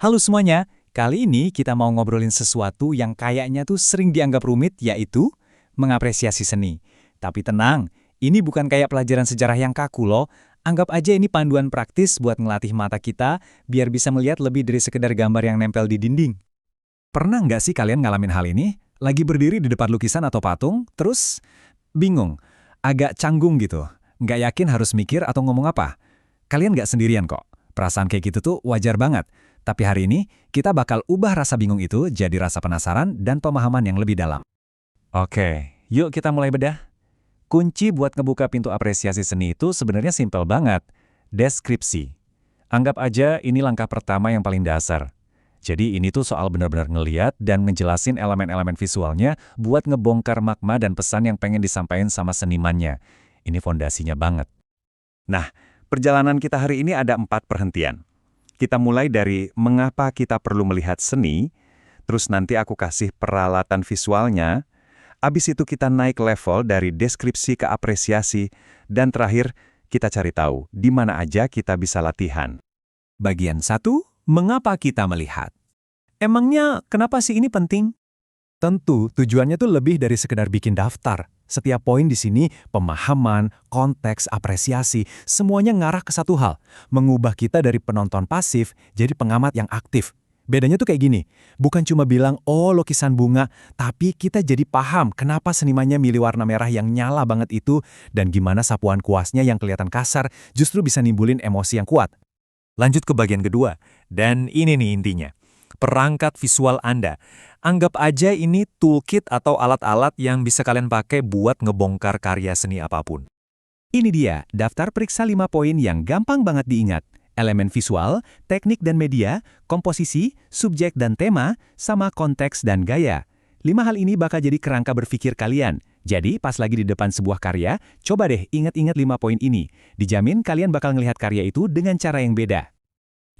Halo semuanya, kali ini kita mau ngobrolin sesuatu yang kayaknya tuh sering dianggap rumit, yaitu mengapresiasi seni. Tapi tenang, ini bukan kayak pelajaran sejarah yang kaku loh. Anggap aja ini panduan praktis buat ngelatih mata kita, biar bisa melihat lebih dari sekedar gambar yang nempel di dinding. Pernah nggak sih kalian ngalamin hal ini? Lagi berdiri di depan lukisan atau patung, terus bingung, agak canggung gitu. Nggak yakin harus mikir atau ngomong apa. Kalian nggak sendirian kok. Perasaan kayak gitu tuh wajar banget. Tapi hari ini, kita bakal ubah rasa bingung itu jadi rasa penasaran dan pemahaman yang lebih dalam. Oke, yuk kita mulai bedah. Kunci buat ngebuka pintu apresiasi seni itu sebenarnya simpel banget. Deskripsi. Anggap aja ini langkah pertama yang paling dasar. Jadi ini tuh soal benar-benar ngeliat dan ngejelasin elemen-elemen visualnya buat ngebongkar makna dan pesan yang pengen disampaikan sama senimannya. Ini fondasinya banget. Nah, perjalanan kita hari ini ada 4 perhentian. Kita mulai dari mengapa kita perlu melihat seni, terus nanti aku kasih peralatan visualnya, abis itu kita naik level dari deskripsi ke apresiasi, dan terakhir kita cari tahu di mana aja kita bisa latihan. Bagian 1, mengapa kita melihat? Emangnya kenapa sih ini penting? Tentu, tujuannya tuh lebih dari sekedar bikin daftar. Setiap poin di sini, pemahaman, konteks, apresiasi, semuanya ngarah ke satu hal. Mengubah kita dari penonton pasif jadi pengamat yang aktif. Bedanya tuh kayak gini, bukan cuma bilang, oh lukisan bunga, tapi kita jadi paham kenapa senimannya milih warna merah yang nyala banget itu, dan gimana sapuan kuasnya yang kelihatan kasar justru bisa nimbulin emosi yang kuat. Lanjut ke bagian kedua, dan ini nih intinya. Perangkat visual Anda. Anggap aja ini toolkit atau alat-alat yang bisa kalian pakai buat ngebongkar karya seni apapun. Ini dia, daftar periksa 5 poin yang gampang banget diingat. Elemen visual, teknik dan media, komposisi, subjek dan tema, sama konteks dan gaya. 5 hal ini bakal jadi kerangka berpikir kalian. Jadi, pas lagi di depan sebuah karya, coba deh ingat-ingat 5 poin ini. Dijamin kalian bakal ngelihat karya itu dengan cara yang beda.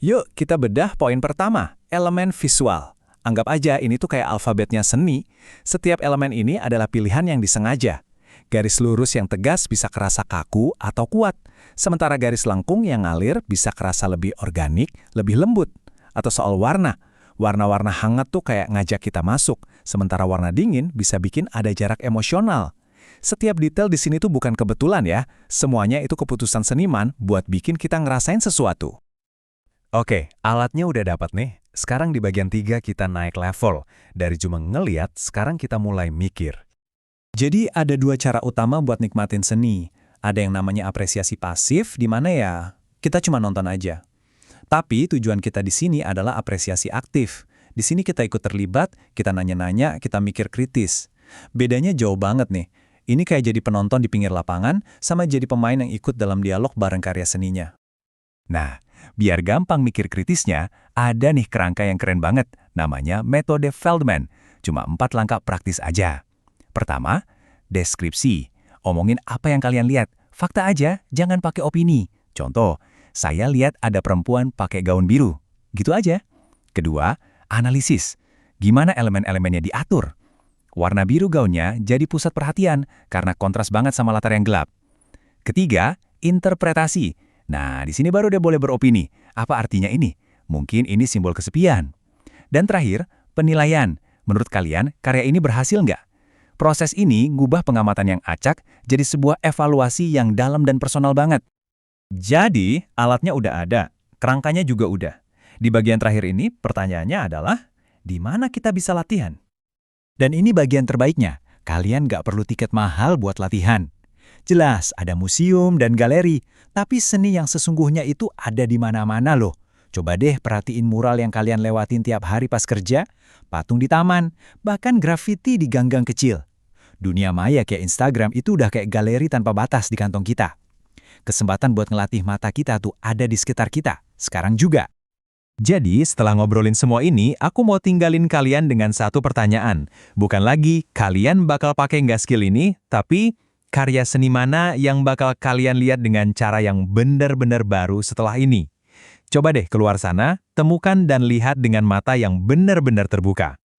Yuk, kita bedah poin pertama, elemen visual. Anggap aja ini tuh kayak alfabetnya seni. Setiap elemen ini adalah pilihan yang disengaja. Garis lurus yang tegas bisa kerasa kaku atau kuat. Sementara garis lengkung yang ngalir bisa kerasa lebih organik, lebih lembut. Atau soal warna. Warna-warna hangat tuh kayak ngajak kita masuk. Sementara warna dingin bisa bikin ada jarak emosional. Setiap detail di sini tuh bukan kebetulan ya. Semuanya itu keputusan seniman buat bikin kita ngerasain sesuatu. Oke, alatnya udah dapat nih. Sekarang di bagian 3 kita naik level. Dari cuma ngeliat, sekarang kita mulai mikir. Jadi ada 2 cara utama buat nikmatin seni. Ada yang namanya apresiasi pasif, di mana ya kita cuma nonton aja. Tapi tujuan kita di sini adalah apresiasi aktif. Di sini kita ikut terlibat, kita nanya-nanya, kita mikir kritis. Bedanya jauh banget nih. Ini kayak jadi penonton di pinggir lapangan, sama jadi pemain yang ikut dalam dialog bareng karya seninya. Nah, biar gampang mikir kritisnya, ada nih kerangka yang keren banget, namanya metode Feldman. Cuma 4 langkah praktis aja. Pertama, deskripsi. Omongin apa yang kalian lihat. Fakta aja, jangan pakai opini. Contoh, saya lihat ada perempuan pakai gaun biru. Gitu aja. Kedua, analisis. Gimana elemen-elemennya diatur? Warna biru gaunnya jadi pusat perhatian karena kontras banget sama latar yang gelap. Ketiga, interpretasi. Nah, di sini baru dia boleh beropini. Apa artinya ini? Mungkin ini simbol kesepian. Dan terakhir, penilaian. Menurut kalian, karya ini berhasil nggak? Proses ini ngubah pengamatan yang acak jadi sebuah evaluasi yang dalam dan personal banget. Jadi, alatnya udah ada, kerangkanya juga udah. Di bagian terakhir ini, pertanyaannya adalah, di mana kita bisa latihan? Dan ini bagian terbaiknya, kalian nggak perlu tiket mahal buat latihan. Jelas, ada museum dan galeri, tapi seni yang sesungguhnya itu ada di mana-mana loh. Coba deh perhatiin mural yang kalian lewatin tiap hari pas kerja, patung di taman, bahkan grafiti di gang-gang kecil. Dunia maya kayak Instagram itu udah kayak galeri tanpa batas di kantong kita. Kesempatan buat ngelatih mata kita tuh ada di sekitar kita, sekarang juga. Jadi, setelah ngobrolin semua ini, aku mau tinggalin kalian dengan satu pertanyaan. Bukan lagi, kalian bakal pakai nggak skill ini, tapi karya seni mana yang bakal kalian lihat dengan cara yang benar-benar baru setelah ini? Coba deh keluar sana, temukan dan lihat dengan mata yang benar-benar terbuka.